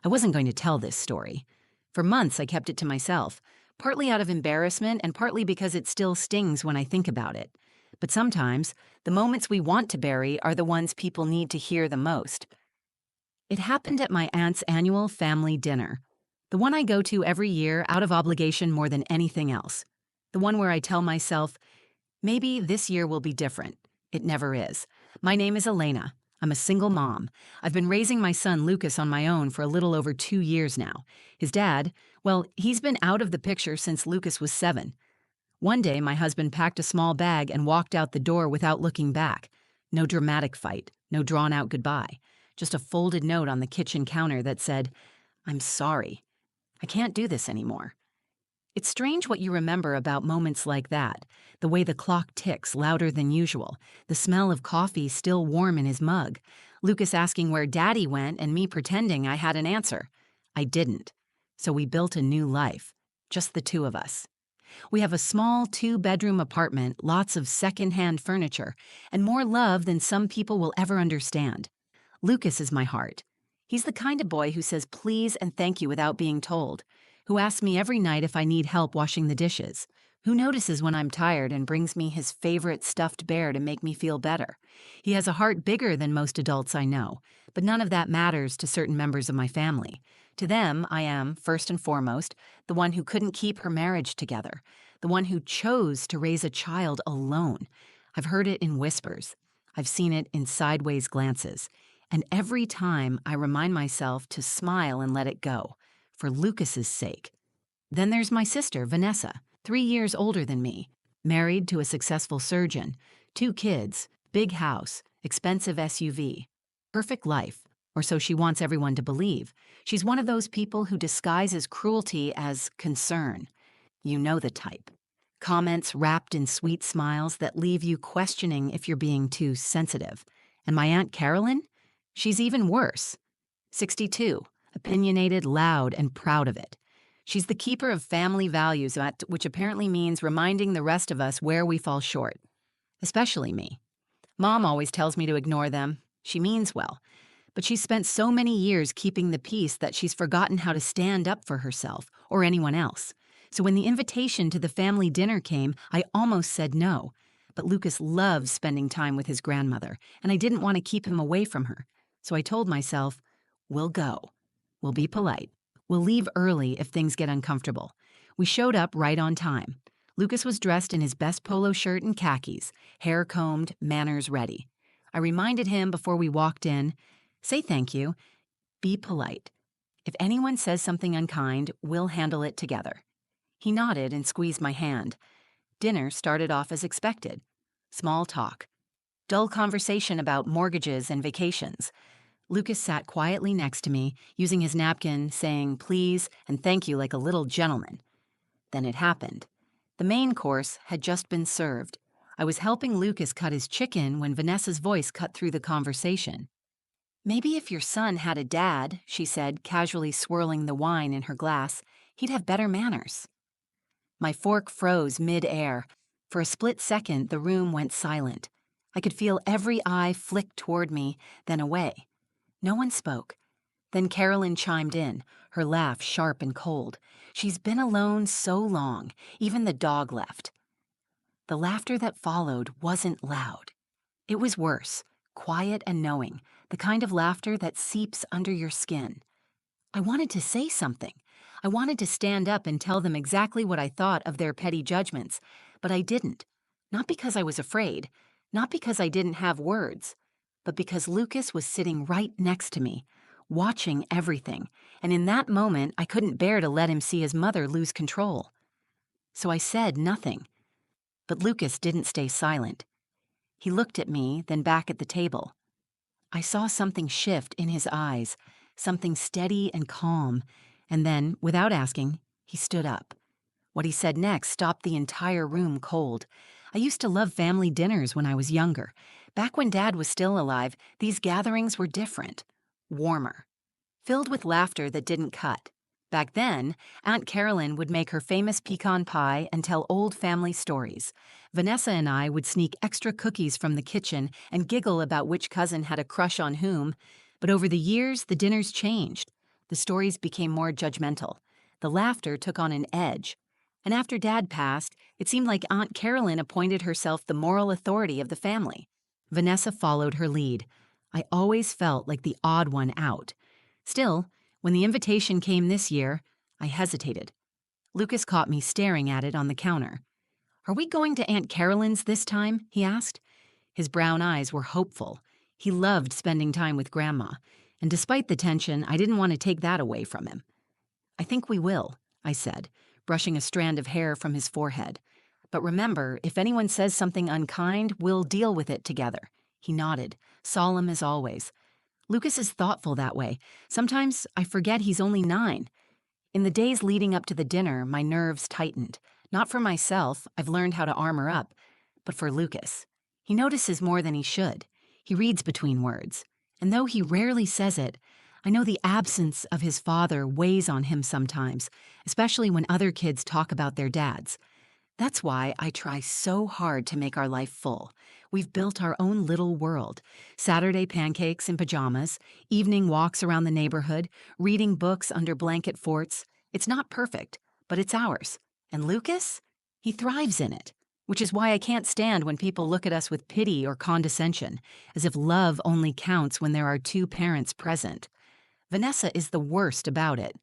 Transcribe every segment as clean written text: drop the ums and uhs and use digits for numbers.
I wasn't going to tell this story. For months, I kept it to myself, partly out of embarrassment and partly because it still stings when I think about it. But sometimes, the moments we want to bury are the ones people need to hear the most. It happened at my aunt's annual family dinner, the one I go to every year out of obligation more than anything else. The one where I tell myself, maybe this year will be different. It never is. My name is Elena. I'm a single mom. I've been raising my son Lucas on my own for a little over 2 years now. His dad, well, he's been out of the picture since Lucas was 7. One day, my husband packed a small bag and walked out the door without looking back. No dramatic fight, no drawn-out goodbye. Just a folded note on the kitchen counter that said, "I'm sorry. I can't do this anymore." It's strange what you remember about moments like that, the way the clock ticks louder than usual, the smell of coffee still warm in his mug, Lucas asking where Daddy went and me pretending I had an answer. I didn't. So we built a new life, just the two of us. We have a small 2-bedroom apartment, lots of second-hand furniture, and more love than some people will ever understand. Lucas is my heart. He's the kind of boy who says please and thank you without being told, who asks me every night if I need help washing the dishes, who notices when I'm tired and brings me his favorite stuffed bear to make me feel better. He has a heart bigger than most adults I know, but none of that matters to certain members of my family. To them, I am, first and foremost, the one who couldn't keep her marriage together, the one who chose to raise a child alone. I've heard it in whispers. I've seen it in sideways glances. And every time I remind myself to smile and let it go, for Lucas's sake. Then there's my sister, Vanessa, 3 years older than me, married to a successful surgeon, 2 kids, big house, expensive SUV. Perfect life, or so she wants everyone to believe. She's one of those people who disguises cruelty as concern. You know the type. Comments wrapped in sweet smiles that leave you questioning if you're being too sensitive. And my Aunt Carolyn? She's even worse. 62, opinionated, loud, and proud of it. She's the keeper of family values, which apparently means reminding the rest of us where we fall short. Especially me. Mom always tells me to ignore them. She means well. But she's spent so many years keeping the peace that she's forgotten how to stand up for herself or anyone else. So when the invitation to the family dinner came, I almost said no. But Lucas loves spending time with his grandmother, and I didn't want to keep him away from her. So I told myself, we'll go. We'll be polite. We'll leave early if things get uncomfortable. We showed up right on time. Lucas was dressed in his best polo shirt and khakis, hair combed, manners ready. I reminded him before we walked in, say thank you, be polite. If anyone says something unkind, we'll handle it together. He nodded and squeezed my hand. Dinner started off as expected. Small talk. Dull conversation about mortgages and vacations. Lucas sat quietly next to me, using his napkin, saying please and thank you like a little gentleman. Then it happened. The main course had just been served. I was helping Lucas cut his chicken when Vanessa's voice cut through the conversation. Maybe if your son had a dad, she said, casually swirling the wine in her glass, he'd have better manners. My fork froze mid-air. For a split second, the room went silent. I could feel every eye flick toward me, then away. No one spoke. Then Carolyn chimed in, her laugh sharp and cold. She's been alone so long, even the dog left. The laughter that followed wasn't loud. It was worse, quiet and knowing, the kind of laughter that seeps under your skin. I wanted to say something. I wanted to stand up and tell them exactly what I thought of their petty judgments, but I didn't. Not because I was afraid, not because I didn't have words, but because Lucas was sitting right next to me, watching everything, and in that moment I couldn't bear to let him see his mother lose control. So I said nothing. But Lucas didn't stay silent. He looked at me, then back at the table. I saw something shift in his eyes, something steady and calm, and then, without asking, he stood up. What he said next stopped the entire room cold. I used to love family dinners when I was younger. Back when Dad was still alive, these gatherings were different, warmer, filled with laughter that didn't cut. Back then, Aunt Carolyn would make her famous pecan pie and tell old family stories. Vanessa and I would sneak extra cookies from the kitchen and giggle about which cousin had a crush on whom. But over the years, the dinners changed. The stories became more judgmental. The laughter took on an edge. And after Dad passed, it seemed like Aunt Carolyn appointed herself the moral authority of the family. Vanessa followed her lead. I always felt like the odd one out. Still, when the invitation came this year, I hesitated. Lucas caught me staring at it on the counter. "Are we going to Aunt Carolyn's this time?" he asked. His brown eyes were hopeful. He loved spending time with Grandma, and despite the tension, I didn't want to take that away from him. "I think we will," I said, brushing a strand of hair from his forehead. "But remember, if anyone says something unkind, we'll deal with it together." He nodded, solemn as always. Lucas is thoughtful that way. Sometimes I forget he's only 9. In the days leading up to the dinner, my nerves tightened. Not for myself, I've learned how to armor up, but for Lucas. He notices more than he should. He reads between words. And though he rarely says it, I know the absence of his father weighs on him sometimes, especially when other kids talk about their dads. That's why I try so hard to make our life full. We've built our own little world. Saturday pancakes in pajamas, evening walks around the neighborhood, reading books under blanket forts. It's not perfect, but it's ours. And Lucas? He thrives in it, which is why I can't stand when people look at us with pity or condescension, as if love only counts when there are 2 parents present. Vanessa is the worst about it.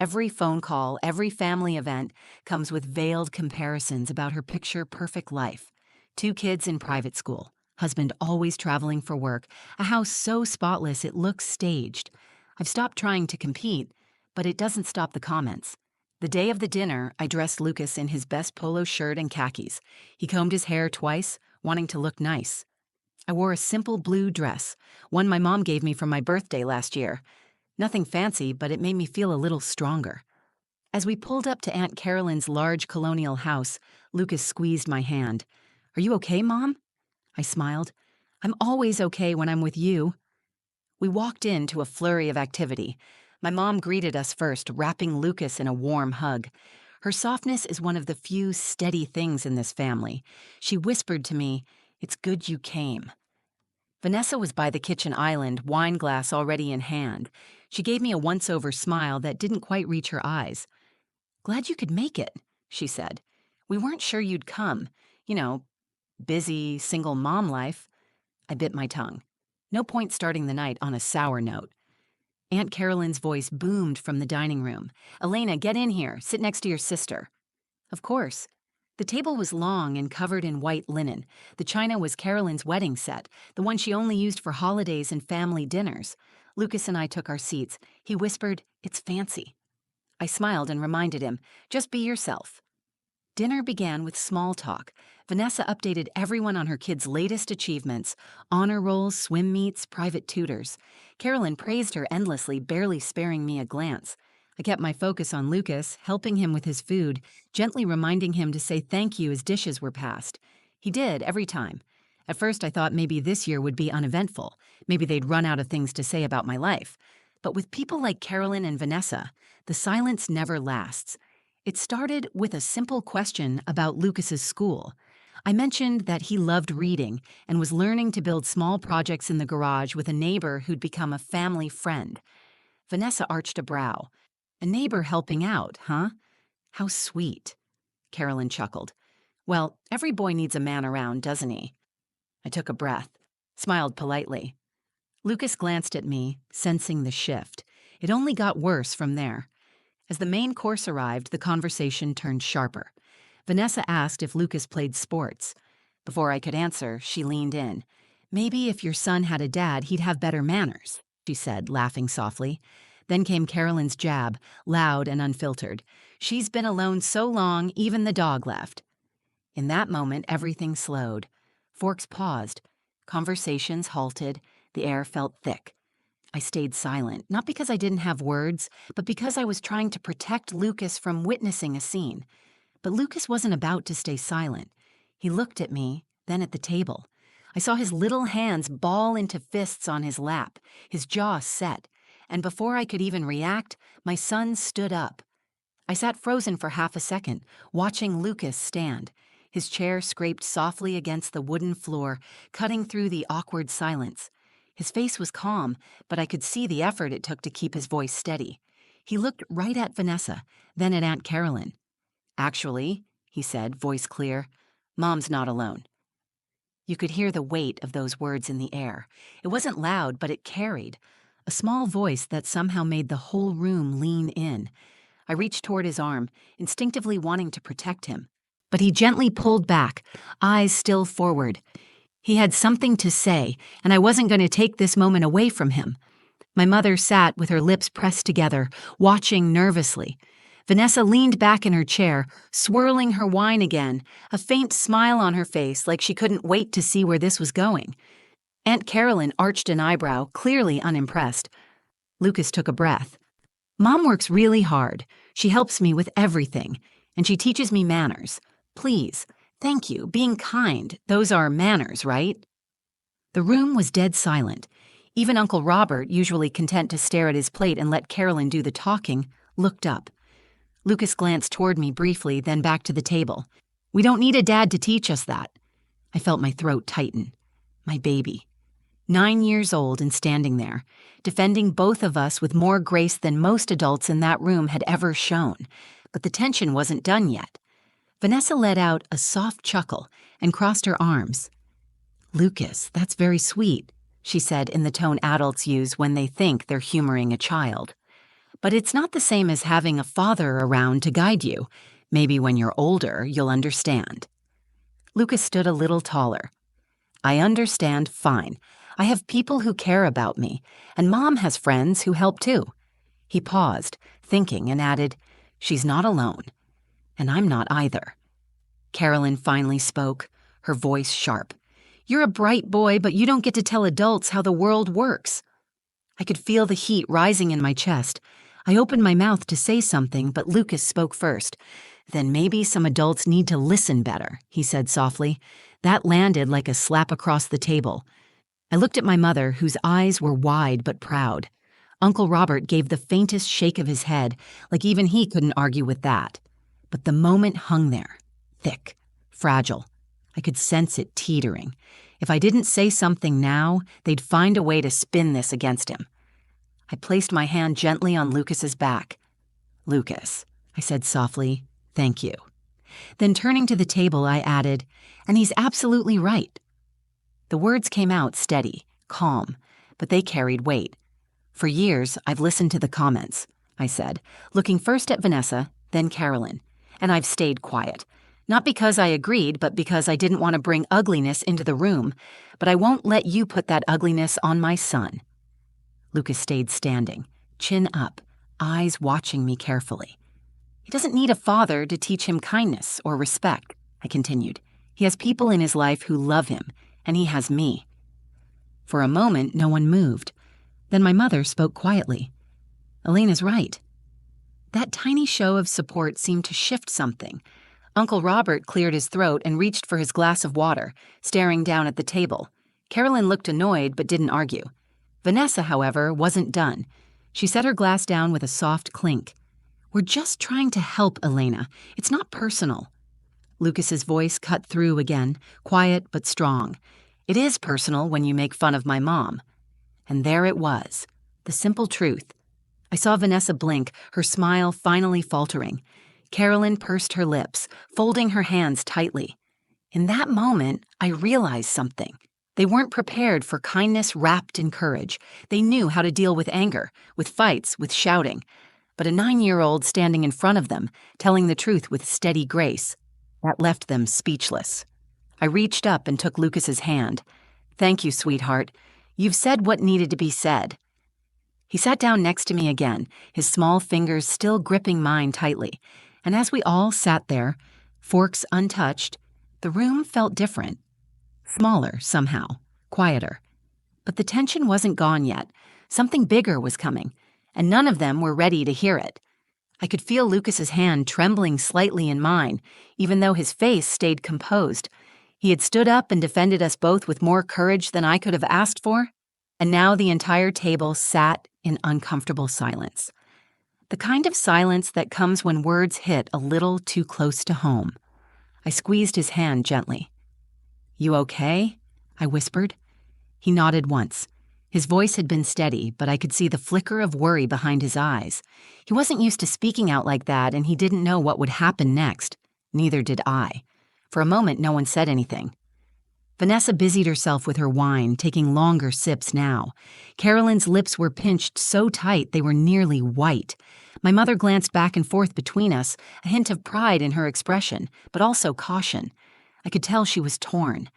Every phone call, every family event comes with veiled comparisons about her picture-perfect life. 2 kids in private school, husband always traveling for work, a house so spotless it looks staged. I've stopped trying to compete, but it doesn't stop the comments. The day of the dinner, I dressed Lucas in his best polo shirt and khakis. He combed his hair twice, wanting to look nice. I wore a simple blue dress, one my mom gave me for my birthday last year. Nothing fancy, but it made me feel a little stronger. As we pulled up to Aunt Carolyn's large colonial house, Lucas squeezed my hand. "Are you okay, Mom?" I smiled. "I'm always okay when I'm with you." We walked into a flurry of activity. My mom greeted us first, wrapping Lucas in a warm hug. Her softness is one of the few steady things in this family. She whispered to me, "It's good you came." Vanessa was by the kitchen island, wine glass already in hand. She gave me a once-over smile that didn't quite reach her eyes. "Glad you could make it," she said. "We weren't sure you'd come. You know, busy, single mom life." I bit my tongue. No point starting the night on a sour note. Aunt Carolyn's voice boomed from the dining room. "Elena, get in here. Sit next to your sister." Of course. The table was long and covered in white linen. The china was Carolyn's wedding set, the one she only used for holidays and family dinners. Lucas and I took our seats. He whispered, "It's fancy." I smiled and reminded him, "Just be yourself." Dinner began with small talk. Vanessa updated everyone on her kids' latest achievements, honor rolls, swim meets, private tutors. Carolyn praised her endlessly, barely sparing me a glance. I kept my focus on Lucas, helping him with his food, gently reminding him to say thank you as dishes were passed. He did, every time. At first I thought maybe this year would be uneventful. Maybe they'd run out of things to say about my life. But with people like Carolyn and Vanessa, the silence never lasts. It started with a simple question about Lucas's school. I mentioned that he loved reading and was learning to build small projects in the garage with a neighbor who'd become a family friend. Vanessa arched a brow. "A neighbor helping out, huh? How sweet." Carolyn chuckled. "Well, every boy needs a man around, doesn't he?" I took a breath, smiled politely. Lucas glanced at me, sensing the shift. It only got worse from there. As the main course arrived, the conversation turned sharper. Vanessa asked if Lucas played sports. Before I could answer, she leaned in. "Maybe if your son had a dad, he'd have better manners," she said, laughing softly. Then came Carolyn's jab, loud and unfiltered. "She's been alone so long, even the dog left." In that moment, everything slowed. Forks paused. Conversations halted. The air felt thick. I stayed silent, not because I didn't have words, but because I was trying to protect Lucas from witnessing a scene. But Lucas wasn't about to stay silent. He looked at me, then at the table. I saw his little hands ball into fists on his lap, his jaw set. And before I could even react, my son stood up. I sat frozen for half a second, watching Lucas stand. His chair scraped softly against the wooden floor, cutting through the awkward silence. His face was calm, but I could see the effort it took to keep his voice steady. He looked right at Vanessa, then at Aunt Carolyn. "Actually," he said, voice clear, "Mom's not alone." You could hear the weight of those words in the air. It wasn't loud, but it carried. A small voice that somehow made the whole room lean in. I reached toward his arm, instinctively wanting to protect him. But he gently pulled back, eyes still forward. He had something to say, and I wasn't going to take this moment away from him. My mother sat with her lips pressed together, watching nervously. Vanessa leaned back in her chair, swirling her wine again, a faint smile on her face like she couldn't wait to see where this was going. Aunt Carolyn arched an eyebrow, clearly unimpressed. Lucas took a breath. "Mom works really hard. She helps me with everything, and she teaches me manners. Please, thank you, being kind, those are manners, right?" The room was dead silent. Even Uncle Robert, usually content to stare at his plate and let Carolyn do the talking, looked up. Lucas glanced toward me briefly, then back to the table. "We don't need a dad to teach us that." I felt my throat tighten. My baby. 9 years old and standing there, defending both of us with more grace than most adults in that room had ever shown. But the tension wasn't done yet. Vanessa let out a soft chuckle and crossed her arms. "Lucas, that's very sweet," she said in the tone adults use when they think they're humoring a child. "But it's not the same as having a father around to guide you. Maybe when you're older, you'll understand." Lucas stood a little taller. "I understand fine. I have people who care about me, and Mom has friends who help too." He paused, thinking, and added, "She's not alone. And I'm not either." Carolyn finally spoke, her voice sharp. "You're a bright boy, but you don't get to tell adults how the world works." I could feel the heat rising in my chest. I opened my mouth to say something, but Lucas spoke first. "Then maybe some adults need to listen better," he said softly. That landed like a slap across the table. I looked at my mother, whose eyes were wide but proud. Uncle Robert gave the faintest shake of his head, like even he couldn't argue with that. But the moment hung there, thick, fragile. I could sense it teetering. If I didn't say something now, they'd find a way to spin this against him. I placed my hand gently on Lucas's back. "Lucas," I said softly, "thank you." Then turning to the table, I added, "And he's absolutely right." The words came out steady, calm, but they carried weight. "For years, I've listened to the comments," I said, looking first at Vanessa, then Carolyn, "and I've stayed quiet. Not because I agreed, but because I didn't want to bring ugliness into the room, but I won't let you put that ugliness on my son." Lucas stayed standing, chin up, eyes watching me carefully. "He doesn't need a father to teach him kindness or respect," I continued. "He has people in his life who love him, and he has me." For a moment, no one moved. Then my mother spoke quietly. "Elena's right." That tiny show of support seemed to shift something. Uncle Robert cleared his throat and reached for his glass of water, staring down at the table. Carolyn looked annoyed but didn't argue. Vanessa, however, wasn't done. She set her glass down with a soft clink. "We're just trying to help, Elena. It's not personal." Lucas's voice cut through again, quiet but strong. "It is personal when you make fun of my mom." And there it was, the simple truth. I saw Vanessa blink, her smile finally faltering. Carolyn pursed her lips, folding her hands tightly. In that moment, I realized something. They weren't prepared for kindness wrapped in courage. They knew how to deal with anger, with fights, with shouting. But a 9-year-old standing in front of them, telling the truth with steady grace, that left them speechless. I reached up and took Lucas's hand. "Thank you, sweetheart. You've said what needed to be said." He sat down next to me again, his small fingers still gripping mine tightly. And as we all sat there, forks untouched, the room felt different. Smaller, somehow, quieter. But the tension wasn't gone yet. Something bigger was coming, and none of them were ready to hear it. I could feel Lucas's hand trembling slightly in mine, even though his face stayed composed. He had stood up and defended us both with more courage than I could have asked for, and now the entire table sat in uncomfortable silence. The kind of silence that comes when words hit a little too close to home. I squeezed his hand gently. "You okay?" I whispered. He nodded once. His voice had been steady, but I could see the flicker of worry behind his eyes. He wasn't used to speaking out like that, and he didn't know what would happen next. Neither did I. For a moment, no one said anything. Vanessa busied herself with her wine, taking longer sips now. Carolyn's lips were pinched so tight they were nearly white. My mother glanced back and forth between us, a hint of pride in her expression, but also caution. I could tell she was torn.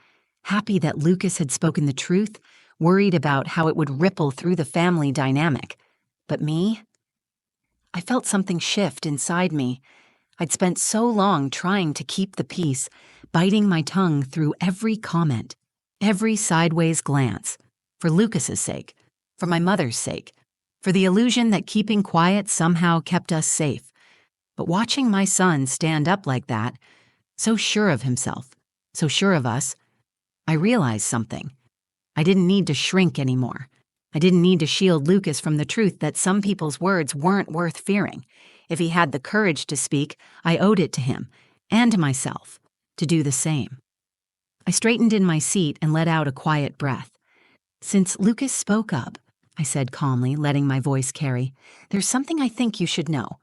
Happy that Lucas had spoken the truth, worried about how it would ripple through the family dynamic. But me? I felt something shift inside me. I'd spent so long trying to keep the peace, biting my tongue through every comment, every sideways glance, for Lucas's sake, for my mother's sake, for the illusion that keeping quiet somehow kept us safe. But watching my son stand up like that, so sure of himself, so sure of us, I realized something. I didn't need to shrink anymore. I didn't need to shield Lucas from the truth that some people's words weren't worth fearing. If he had the courage to speak, I owed it to him, and to myself, to do the same. I straightened in my seat and let out a quiet breath. "Since Lucas spoke up," I said calmly, letting my voice carry, "there's something I think you should know."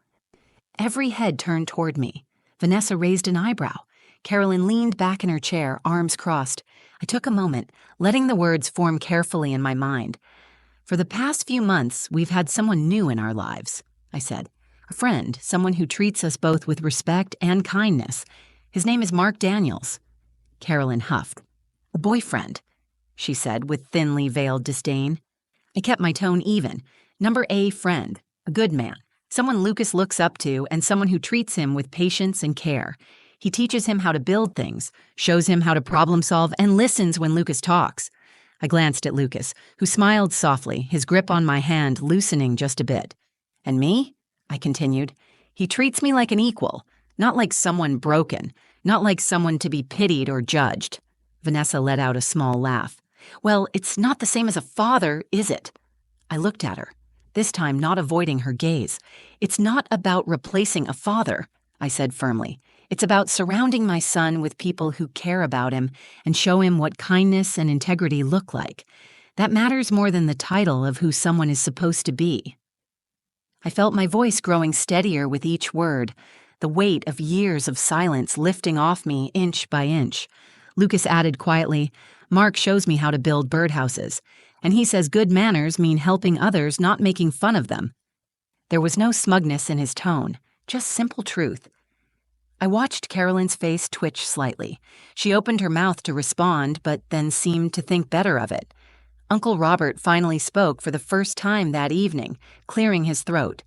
Every head turned toward me. Vanessa raised an eyebrow. Carolyn leaned back in her chair, arms crossed. I took a moment, letting the words form carefully in my mind. "For the past few months, we've had someone new in our lives," I said. "A friend, someone who treats us both with respect and kindness. His name is Mark Daniels." Carolyn huffed. "A boyfriend," she said with thinly veiled disdain. I kept my tone even. Number A friend, a good man, someone Lucas looks up to and someone who treats him with patience and care. He teaches him how to build things, shows him how to problem solve, and listens when Lucas talks. I glanced at Lucas, who smiled softly, his grip on my hand loosening just a bit. "And me?" I continued. "He treats me like an equal, not like someone broken, not like someone to be pitied or judged." Vanessa let out a small laugh. "Well, it's not the same as a father, is it?" I looked at her, this time not avoiding her gaze. "It's not about replacing a father," I said firmly. "It's about surrounding my son with people who care about him and show him what kindness and integrity look like. That matters more than the title of who someone is supposed to be." I felt my voice growing steadier with each word, the weight of years of silence lifting off me inch by inch. Lucas added quietly, "Mark shows me how to build birdhouses, and he says good manners mean helping others, not making fun of them." There was no smugness in his tone, just simple truth. I watched Carolyn's face twitch slightly. She opened her mouth to respond, but then seemed to think better of it. Uncle Robert finally spoke for the first time that evening, clearing his throat.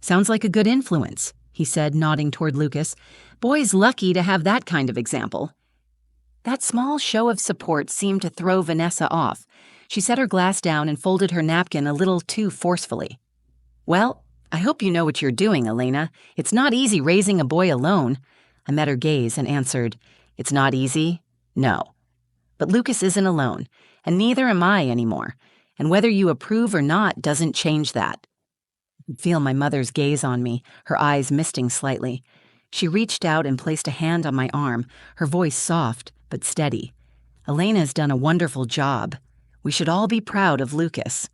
"Sounds like a good influence," he said, nodding toward Lucas. "Boy's lucky to have that kind of example." That small show of support seemed to throw Vanessa off. She set her glass down and folded her napkin a little too forcefully. "Well, I hope you know what you're doing, Elena. It's not easy raising a boy alone." I met her gaze and answered, "It's not easy? No. But Lucas isn't alone, and neither am I anymore. And whether you approve or not doesn't change that." I could feel my mother's gaze on me, her eyes misting slightly. She reached out and placed a hand on my arm, her voice soft but steady. "Elena's done a wonderful job. We should all be proud of Lucas."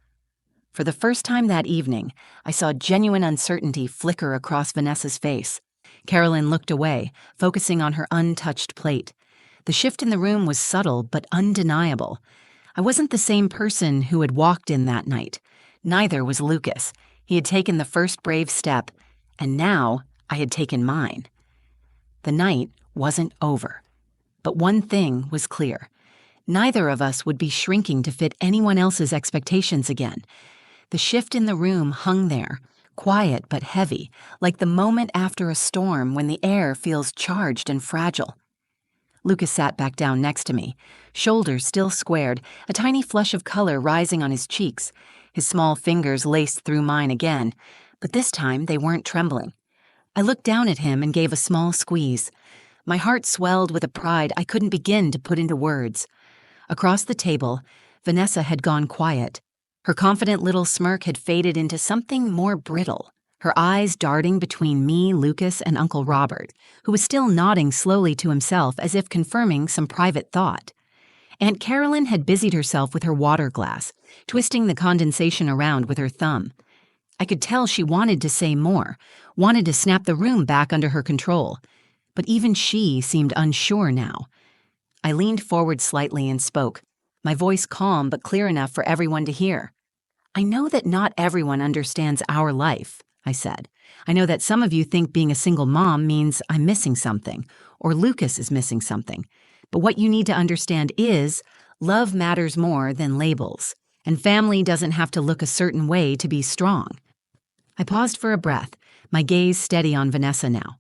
For the first time that evening, I saw genuine uncertainty flicker across Vanessa's face. Carolyn looked away, focusing on her untouched plate. The shift in the room was subtle but undeniable. I wasn't the same person who had walked in that night. Neither was Lucas. He had taken the first brave step, and now I had taken mine. The night wasn't over. But one thing was clear. Neither of us would be shrinking to fit anyone else's expectations again. The shift in the room hung there, quiet but heavy, like the moment after a storm when the air feels charged and fragile. Lucas sat back down next to me, shoulders still squared, a tiny flush of color rising on his cheeks. His small fingers laced through mine again, but this time they weren't trembling. I looked down at him and gave a small squeeze. My heart swelled with a pride I couldn't begin to put into words. Across the table, Vanessa had gone quiet. Her confident little smirk had faded into something more brittle, her eyes darting between me, Lucas, and Uncle Robert, who was still nodding slowly to himself as if confirming some private thought. Aunt Carolyn had busied herself with her water glass, twisting the condensation around with her thumb. I could tell she wanted to say more, wanted to snap the room back under her control. But even she seemed unsure now. I leaned forward slightly and spoke, my voice calm but clear enough for everyone to hear. I know that not everyone understands our life, I said. I know that some of you think being a single mom means I'm missing something, or Lucas is missing something. But what you need to understand is, love matters more than labels, and family doesn't have to look a certain way to be strong. I paused for a breath, my gaze steady on Vanessa now.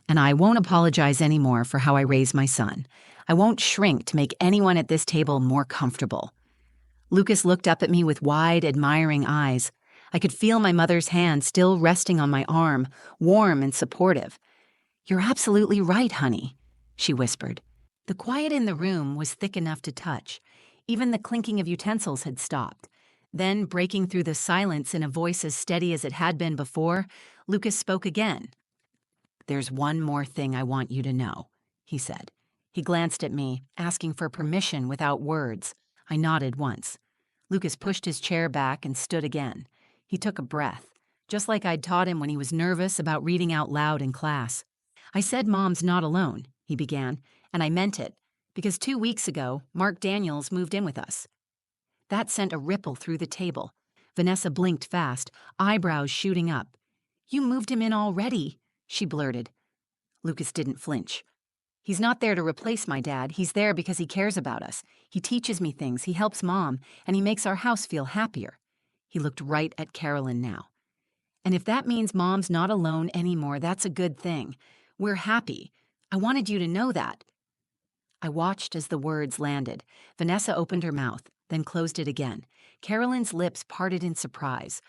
And I won't apologize anymore for how I raised my son. I won't shrink to make anyone at this table more comfortable. Lucas looked up at me with wide, admiring eyes. I could feel my mother's hand still resting on my arm, warm and supportive. "You're absolutely right, honey," she whispered. The quiet in the room was thick enough to touch. Even the clinking of utensils had stopped. Then, breaking through the silence in a voice as steady as it had been before, Lucas spoke again. "There's one more thing I want you to know," he said. He glanced at me, asking for permission without words. I nodded once. Lucas pushed his chair back and stood again. He took a breath, just like I'd taught him when he was nervous about reading out loud in class. "I said Mom's not alone," he began, "and I meant it, because 2 weeks ago, Mark Daniels moved in with us." That sent a ripple through the table. Vanessa blinked fast, eyebrows shooting up. "You moved him in already," she blurted. Lucas didn't flinch. "He's not there to replace my dad. He's there because he cares about us. He teaches me things, he helps Mom, and he makes our house feel happier." He looked right at Carolyn now. "And if that means Mom's not alone anymore, that's a good thing. We're happy. I wanted you to know that." I watched as the words landed. Vanessa opened her mouth, then closed it again. Carolyn's lips parted in surprise.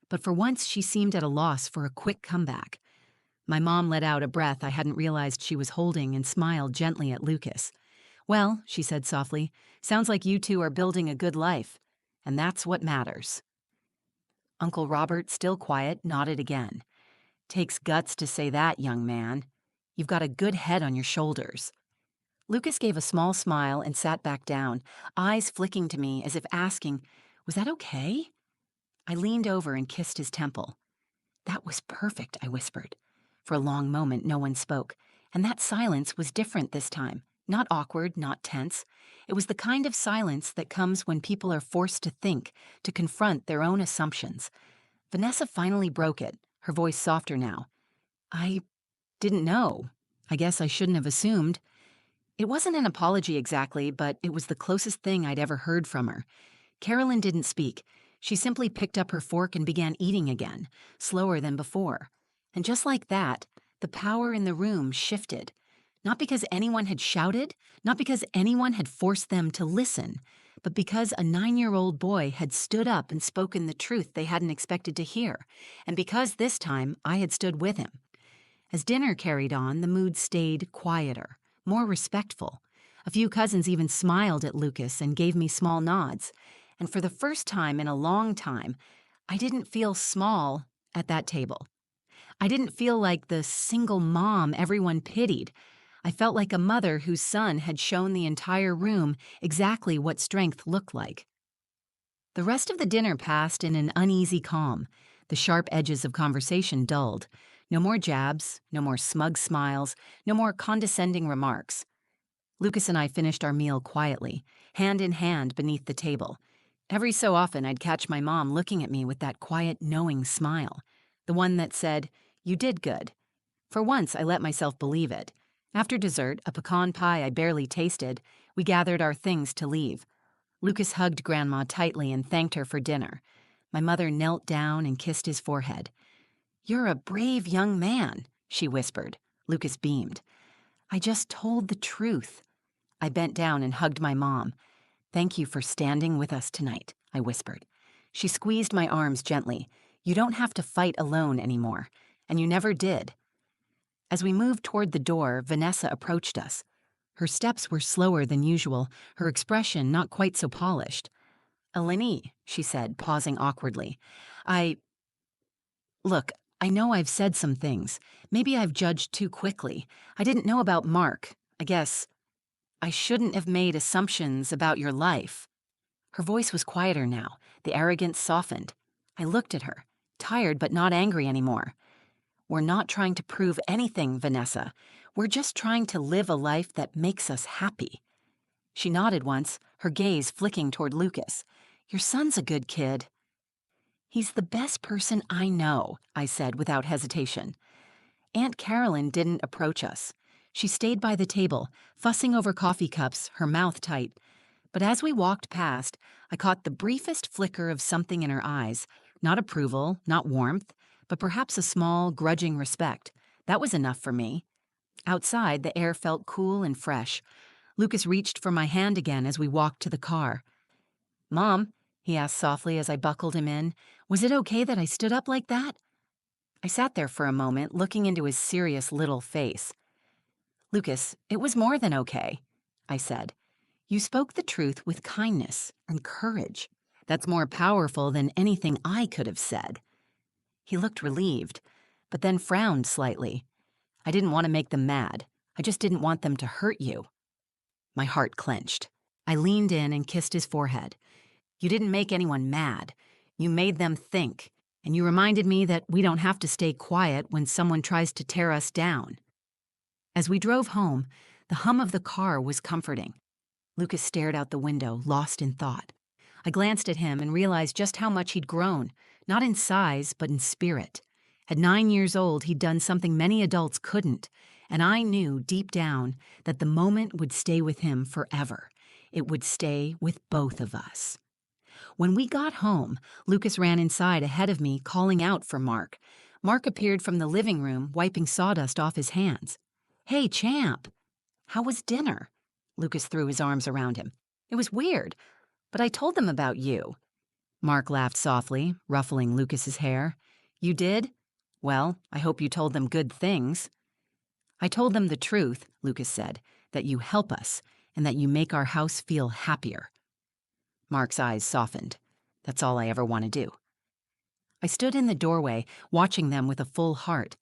But for once she seemed at a loss for a quick comeback. My mom let out a breath I hadn't realized she was holding and smiled gently at Lucas. "Well," she said softly, "sounds like you two are building a good life. And that's what matters." Uncle Robert, still quiet, nodded again. "Takes guts to say that, young man. You've got a good head on your shoulders." Lucas gave a small smile and sat back down, eyes flicking to me as if asking, "Was that okay?" I leaned over and kissed his temple. "That was perfect," I whispered. For a long moment, no one spoke, and that silence was different this time. Not awkward, not tense. It was the kind of silence that comes when people are forced to think, to confront their own assumptions. Vanessa finally broke it, her voice softer now. "I didn't know. I guess I shouldn't have assumed." It wasn't an apology exactly, but it was the closest thing I'd ever heard from her. Carolyn didn't speak. She simply picked up her fork and began eating again, slower than before. And just like that, the power in the room shifted. Not because anyone had shouted, not because anyone had forced them to listen, but because a 9-year-old boy had stood up and spoken the truth they hadn't expected to hear, and because this time I had stood with him. As dinner carried on, the mood stayed quieter, more respectful. A few cousins even smiled at Lucas and gave me small nods. And for the first time in a long time, I didn't feel small at that table. I didn't feel like the single mom everyone pitied. I felt like a mother whose son had shown the entire room exactly what strength looked like. The rest of the dinner passed in an uneasy calm. The sharp edges of conversation dulled. No more jabs, no more smug smiles, no more condescending remarks. Lucas and I finished our meal quietly, hand in hand beneath the table. Every so often I'd catch my mom looking at me with that quiet, knowing smile, the one that said, "You did good." For once I let myself believe it. After dessert, a pecan pie I barely tasted, we gathered our things to leave. Lucas hugged Grandma tightly and thanked her for dinner. My mother knelt down and kissed his forehead. "You're a brave young man," she whispered. Lucas beamed. "I just told the truth." I bent down and hugged my mom. "Thank you for standing with us tonight," I whispered. She squeezed my arms gently. "You don't have to fight alone anymore, and you never did." As we moved toward the door, Vanessa approached us. Her steps were slower than usual, her expression not quite so polished. "Elena," she said, pausing awkwardly. Look, I know I've said some things. Maybe I've judged too quickly. I didn't know about Mark. I guess I shouldn't have made assumptions about your life." Her voice was quieter now, the arrogance softened. I looked at her, tired but not angry anymore. "We're not trying to prove anything, Vanessa. We're just trying to live a life that makes us happy." She nodded once, her gaze flicking toward Lucas. "Your son's a good kid." "He's the best person I know," I said without hesitation. Aunt Carolyn didn't approach us. She stayed by the table, fussing over coffee cups, her mouth tight. But as we walked past, I caught the briefest flicker of something in her eyes. Not approval, not warmth, but perhaps a small, grudging respect. That was enough for me. Outside, the air felt cool and fresh. Lucas reached for my hand again as we walked to the car. "Mom," he asked softly as I buckled him in, "was it okay that I stood up like that?" I sat there for a moment, looking into his serious little face. "Lucas, it was more than okay," I said. "You spoke the truth with kindness and courage. That's more powerful than anything I could have said." He looked relieved, but then frowned slightly. "I didn't want to make them mad. I just didn't want them to hurt you." My heart clenched. I leaned in and kissed his forehead. "You didn't make anyone mad. You made them think, and you reminded me that we don't have to stay quiet when someone tries to tear us down." As we drove home, the hum of the car was comforting. Lucas stared out the window, lost in thought. I glanced at him and realized just how much he'd grown, not in size, but in spirit. At 9 years old, he'd done something many adults couldn't, and I knew deep down that the moment would stay with him forever. It would stay with both of us. When we got home, Lucas ran inside ahead of me, calling out for Mark. Mark appeared from the living room, wiping sawdust off his hands. "Hey, champ." "How was dinner?" Lucas threw his arms around him. "It was weird, but I told them about you." Mark laughed softly, ruffling Lucas's hair. "You did? Well, I hope you told them good things." "I told them the truth," Lucas said, "that you help us and that you make our house feel happier." Mark's eyes softened. "That's all I ever want to do." I stood in the doorway, watching them with a full heart.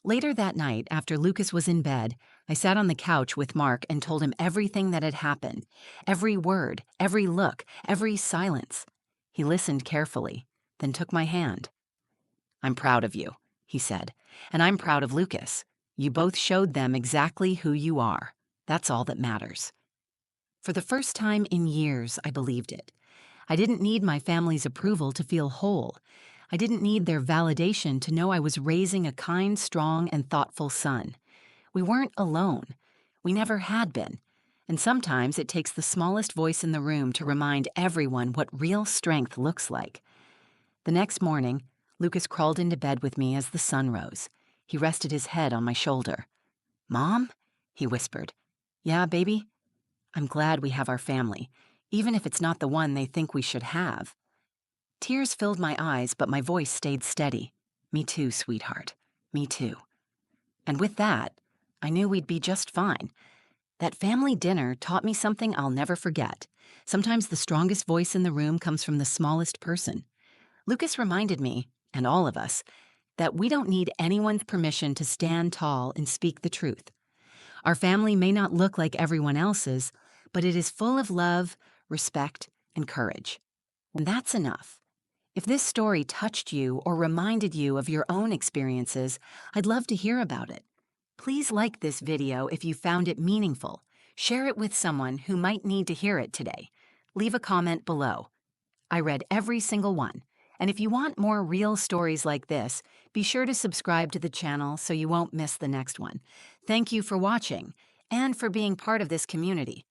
Later that night, after Lucas was in bed, I sat on the couch with Mark and told him everything that had happened. Every word, every look, every silence. He listened carefully, then took my hand. "I'm proud of you," he said, "and I'm proud of Lucas. You both showed them exactly who you are. That's all that matters." For the first time in years, I believed it. I didn't need my family's approval to feel whole. I didn't need their validation to know I was raising a kind, strong, and thoughtful son. We weren't alone. We never had been. And sometimes it takes the smallest voice in the room to remind everyone what real strength looks like. The next morning, Lucas crawled into bed with me as the sun rose. He rested his head on my shoulder. "Mom?" he whispered. "Yeah, baby? I'm glad we have our family, even if it's not the one they think we should have." Tears filled my eyes, but my voice stayed steady. "Me too, sweetheart. Me too." And with that, I knew we'd be just fine. That family dinner taught me something I'll never forget. Sometimes the strongest voice in the room comes from the smallest person. Lucas reminded me, and all of us, that we don't need anyone's permission to stand tall and speak the truth. Our family may not look like everyone else's, but it is full of love, respect, and courage. And that's enough. If this story touched you or reminded you of your own experiences, I'd love to hear about it. Please like this video if you found it meaningful. Share it with someone who might need to hear it today. Leave a comment below. I read every single one. And if you want more real stories like this, be sure to subscribe to the channel so you won't miss the next one. Thank you for watching and for being part of this community.